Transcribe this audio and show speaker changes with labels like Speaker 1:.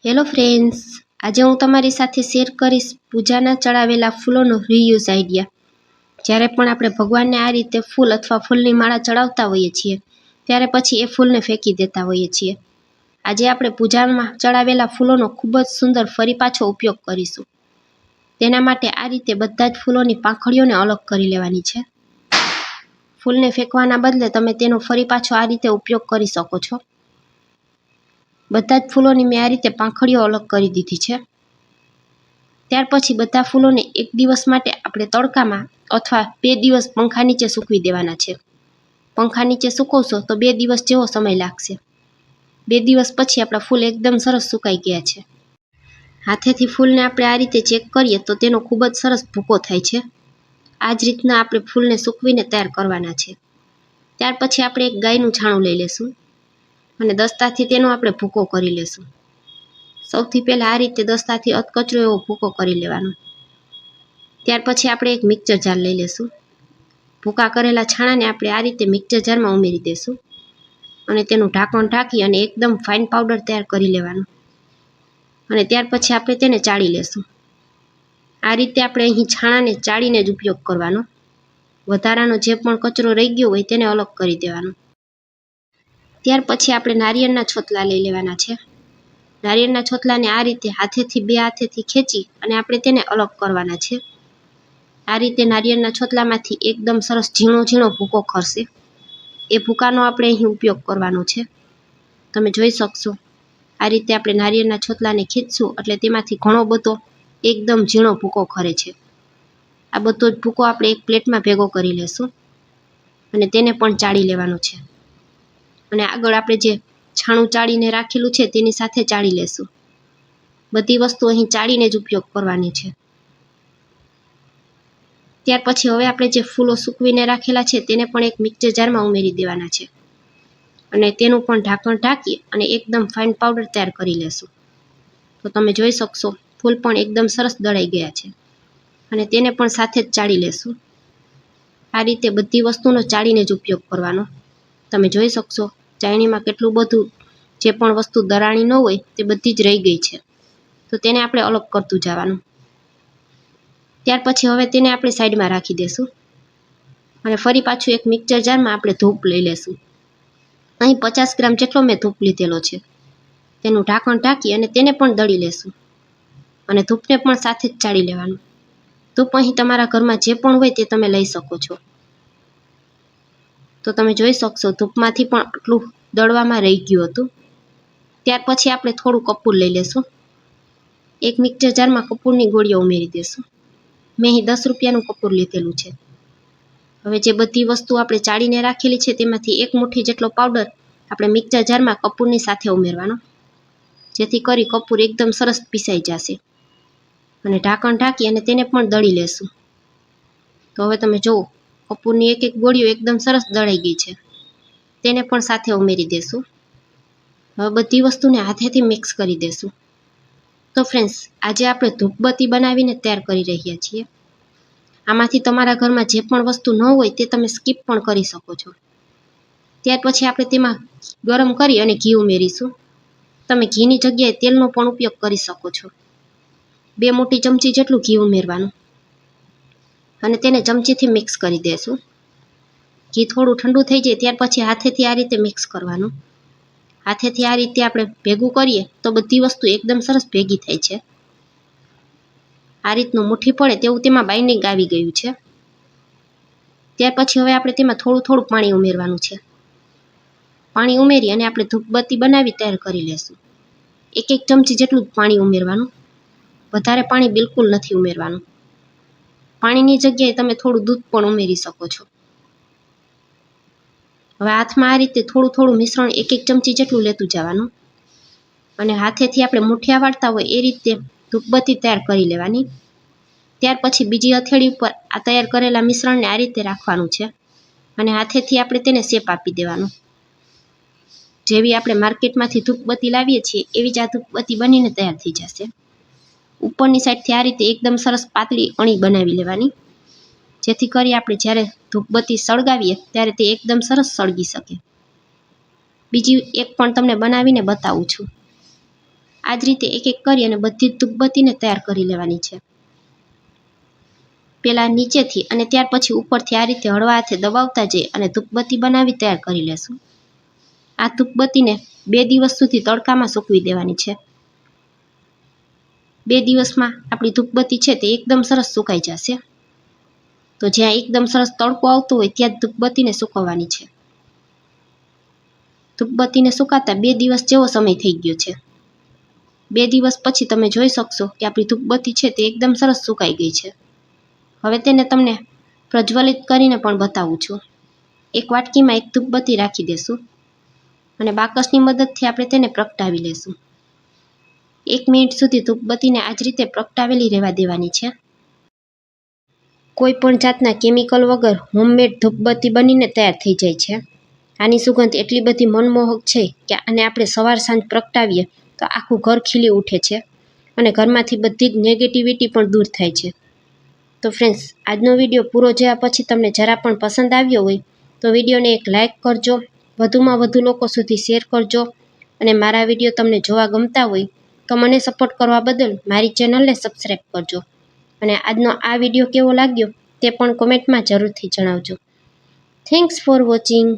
Speaker 1: Hello friends, આજે હું તમારી સાથે શેર કરીશ પૂજાના ચડાવેલા ફૂલોનો રીયુઝ આઈડિયા. જ્યારે પણ આપણે ભગવાનને આ રીતે ફૂલ અથવા ફૂલની માળા ચડાવતા હોઈએ છીએ ત્યારે પછી એ ફૂલને ફેંકી દેતા હોઈએ છીએ. આજે આપણે પૂજામાં ચડાવેલા ફૂલોનો ખૂબ જ સુંદર ફરી પાછો ઉપયોગ કરીશું. તેના માટે આ રીતે બધા જ ફૂલોની પાંખડીઓને અલગ કરી લેવાની છે. ફૂલને ફેંકવાના બદલે તમે તેનો ફરી પાછો આ રીતે ઉપયોગ કરી શકો છો. બધા જ ફૂલોની મેં આ રીતે પાંખડીઓ અલગ કરી દીધી છે. ત્યાર પછી બધા ફૂલોને એક દિવસ માટે આપણે તડકામાં અથવા 2 દિવસ પંખા નીચે સૂકવી દેવાના છે. પંખા નીચે સૂકવશો તો 2 દિવસ જેવો સમય લાગશે. 2 દિવસ પછી આપણા ફૂલ એકદમ સરસ સુકાઈ ગયા છે. હાથેથી ફૂલને આપણે આ રીતે ચેક કરીએ તો તેનો ખૂબ જ સરસ ભૂકો થાય છે. આ જ રીતના આપણે ફૂલને સૂકવીને તૈયાર કરવાના છે. ત્યાર પછી આપણે એક ગાયનું છાણું લઈ લેશું અને દસ્તાથી તેનો આપણે ભૂકો કરી લેશું. સૌથી પહેલાં આ રીતે દસ્તાથી અધકચરો એવો ભૂકો કરી લેવાનો. ત્યાર પછી આપણે એક મિક્સર જાર લઈ લેશું. ભૂકા કરેલા છાણાને આપણે આ રીતે મિક્સર જારમાં ઉમેરી દઈશું અને તેનું ઢાંકણ ઢાંકી અને એકદમ ફાઇન પાવડર તૈયાર કરી લેવાનો. અને ત્યાર પછી આપણે તેને ચાળી લેશું. આ રીતે આપણે અહીં છાણાને ચાળીને જ ઉપયોગ કરવાનો. વધારાનો જે પણ કચરો રહી ગયો હોય તેને અલગ કરી દેવાનો. ત્યાર પછી આપણે નારિયેળના છોતલા લઈ લેવાના છે. નારિયેળના છોતલાને આ રીતે હાથેથી 2 હાથેથી ખેંચી અને આપણે તેને અલગ કરવાના છે. આ રીતે નારિયેળના છોતલામાંથી એકદમ સરસ ઝીણો ઝીણો ભૂકો ખરશે. એ ભૂકાનો આપણે અહીં ઉપયોગ કરવાનો છે. તમે જોઈ શકશો આ રીતે આપણે નારિયેળના છોતલાને ખેંચશું એટલે તેમાંથી ઘણો બધો એકદમ ઝીણો ભૂકો ખરે છે. આ બધો જ ભૂકો આપણે એક પ્લેટમાં ભેગો કરી લેશું અને તેને પણ ચાળી લેવાનો છે. અને આગળ આપણે જે છાણું ચાળીને રાખેલું છે તેની સાથે ચાળી લેશું. બધી વસ્તુ અહીં ચાળીને જ ઉપયોગ કરવાની છે. ત્યાર પછી હવે આપણે જે ફૂલો સૂકવીને રાખેલા છે તેને પણ એક મિક્સર જારમાં ઉમેરી દેવાના છે અને તેનું પણ ઢાંકણ ઢાંકી અને એકદમ ફાઇન પાવડર તૈયાર કરી લેશું. તો તમે જોઈ શકશો ફૂલ પણ એકદમ સરસ દળાઈ ગયા છે અને તેને પણ સાથે જ ચાળી લેશું. આ રીતે બધી વસ્તુનો ચાળીને જ ઉપયોગ કરવાનો. તમે જોઈ શકશો ચાળણીમાં કેટલું બધું જે પણ વસ્તુ દરાણી ન હોય તે બધી જ રહી ગઈ છે. તો તેને આપણે અલગ કરતું જવાનું. ત્યાર પછી હવે તેને આપણે સાઈડમાં રાખી દઈશું અને ફરી પાછું એક મિક્સર જારમાં આપણે ધૂપ લઈ લેશું. અહીં 50 ગ્રામ જેટલો મેં ધૂપ લીધેલો છે. તેનું ઢાંકણ ઢાંકી અને તેને પણ દળી લેશું અને ધૂપને પણ સાથે જ ચાળી લેવાનું. ધૂપ અહીં તમારા ઘરમાં જે પણ હોય તે તમે લઈ શકો છો. તો તમે જોઈ શકશો ધૂપમાંથી પણ આટલું દળવામાં રહી ગયું હતું. ત્યાર પછી આપણે થોડું કપૂર લઈ લેશું. એક મિક્સર જારમાં કપૂરની ગોળીઓ ઉમેરી દઈશું. મેં અહીં 10 રૂપિયાનું કપૂર લીધેલું છે. હવે જે બધી વસ્તુ આપણે ચાળીને રાખેલી છે તેમાંથી 1 મુઠ્ઠી જેટલો પાવડર આપણે મિક્સર જારમાં કપૂરની સાથે ઉમેરવાનો, જેથી કરી કપૂર એકદમ સરસ પીસાઈ જશે. અને ઢાંકણ ઢાંકી અને તેને પણ દળી લેશું. તો હવે તમે જુઓ કપૂરની એક એક ગોળીઓ એકદમ સરસ દળાઈ ગઈ છે. તેને પણ સાથે ઉમેરી દેશું. હવે બધી વસ્તુને હાથેથી મિક્સ કરી દેશું. તો ફ્રેન્ડ્સ, આજે આપણે ધૂપબત્તી બનાવીને તૈયાર કરી રહ્યા છીએ. આમાંથી તમારા ઘરમાં જે પણ વસ્તુ ન હોય તે તમે સ્કીપ પણ કરી શકો છો. ત્યાર પછી આપણે તેમાં ગરમ કરી અને ઘી ઉમેરીશું. તમે ઘીની જગ્યાએ તેલનો પણ ઉપયોગ કરી શકો છો. 2 મોટી ચમચી જેટલું ઘી ઉમેરવાનું અને તેને ચમચીથી મિક્સ કરી દેશું. ઘી થોડું ઠંડુ થઈ જાય ત્યાર પછી હાથેથી આ રીતે મિક્સ કરવાનું. હાથેથી આ રીતે આપણે ભેગું કરીએ તો બધી વસ્તુ એકદમ સરસ ભેગી થાય છે. આ રીતનું મુઠ્ઠી પડે તેવું તેમાં બાઇન્ડિંગ આવી ગયું છે. ત્યાર પછી હવે આપણે તેમાં થોડું થોડું પાણી ઉમેરવાનું છે. પાણી ઉમેરી અને આપણે ધૂપબત્તી બનાવી તૈયાર કરી લેશું. 1 ચમચી જેટલું પાણી ઉમેરવાનું. વધારે પાણી બિલકુલ નથી ઉમેરવાનું. પાણીની જગ્યાએ તમે થોડું દૂધ પણ ઉમેરી શકો છો. હવે હાથમાં આ રીતે થોડું થોડું મિશ્રણ 1 ચમચી જેટલું લેતું જવાનું અને હાથેથી આપણે મુઠિયા વાળતા હોય એ રીતે ધૂપબત્તી તૈયાર કરી લેવાની. ત્યાર પછી બીજી હથેળી ઉપર આ તૈયાર કરેલા મિશ્રણને આ રીતે રાખવાનું છે અને હાથેથી આપણે તેને શેપ આપી દેવાનો. જેવી આપણે માર્કેટમાંથી ધૂપબત્તી લાવીએ છીએ એવી જ આ ધૂપબત્તી બનીને તૈયાર થઈ જશે. ઉપરની સાઈડથી આ રીતે એકદમ સરસ પાતળી અણી બનાવી લેવાની, જેથી કરી આપણે જ્યારે ધૂપબત્તી સળગાવીએ ત્યારે તે એકદમ સરસ સળગી શકે. બીજી એક પણ તમને બનાવીને બતાવું છું. આ જ રીતે એક એક કરી અને બધી જ ધૂપબત્તીને તૈયાર કરી લેવાની છે. પહેલાં નીચેથી અને ત્યાર પછી ઉપરથી આ રીતે હળવા હાથે દબાવતા જઈ અને ધૂપબત્તી બનાવી તૈયાર કરી લેશું. આ ધૂપબત્તીને 2 દિવસ સુધી તડકામાં સૂકવી દેવાની છે. 2 દિવસમાં આપણી ધૂપબત્તી છે તે એકદમ સરસ સુકાઈ જશે. તો જ્યાં એકદમ સરસ તડકો આવતો હોય ત્યાં જ ધૂપબત્તીને સૂકવવાની છે. ધૂપબત્તીને સુકાતા 2 દિવસ જેવો સમય થઈ ગયો છે. 2 દિવસ પછી તમે જોઈ શકશો કે આપણી ધૂપબત્તી છે તે એકદમ સરસ સુકાઈ ગઈ છે. હવે તેને તમને પ્રજ્વલિત કરીને પણ બતાવું છું. એક વાટકીમાં એક ધૂપબત્તી રાખી દેશું અને બાકસની મદદથી આપણે તેને પ્રગટાવી લેશું. 1 મિનિટ સુધી ધૂપબત્તીને આ જ રીતે પ્રગટાવેલી રહેવા દેવાની છે. કોઈ પણ જાતના કેમિકલ વગર હોમમેડ ધૂપબત્તી બનીને તૈયાર થઈ જાય છે. આની સુગંધ એટલી બધી મનમોહક છે કે આને આપણે સવાર સાંજ પ્રગટાવીએ તો આખું ઘર ખીલી ઉઠે છે અને ઘરમાંથી બધી જ નેગેટિવિટી પણ દૂર થાય છે. તો ફ્રેન્ડ્સ, આજનો વિડીયો પૂરો જોયા પછી તમને જરા પણ પસંદ આવ્યો હોય તો વિડીયોને એક લાઇક કરજો, વધુમાં વધુ લોકો સુધી શેર કરજો અને મારા વિડીયો તમને જોવા ગમતા હોય તો મને સપોર્ટ કરવા બદલ મારી ચેનલને સબસ્ક્રાઈબ કરજો અને આજનો આ વિડીયો કેવો લાગ્યો તે પણ કોમેન્ટમાં જરૂરથી જણાવજો. Thanks for watching.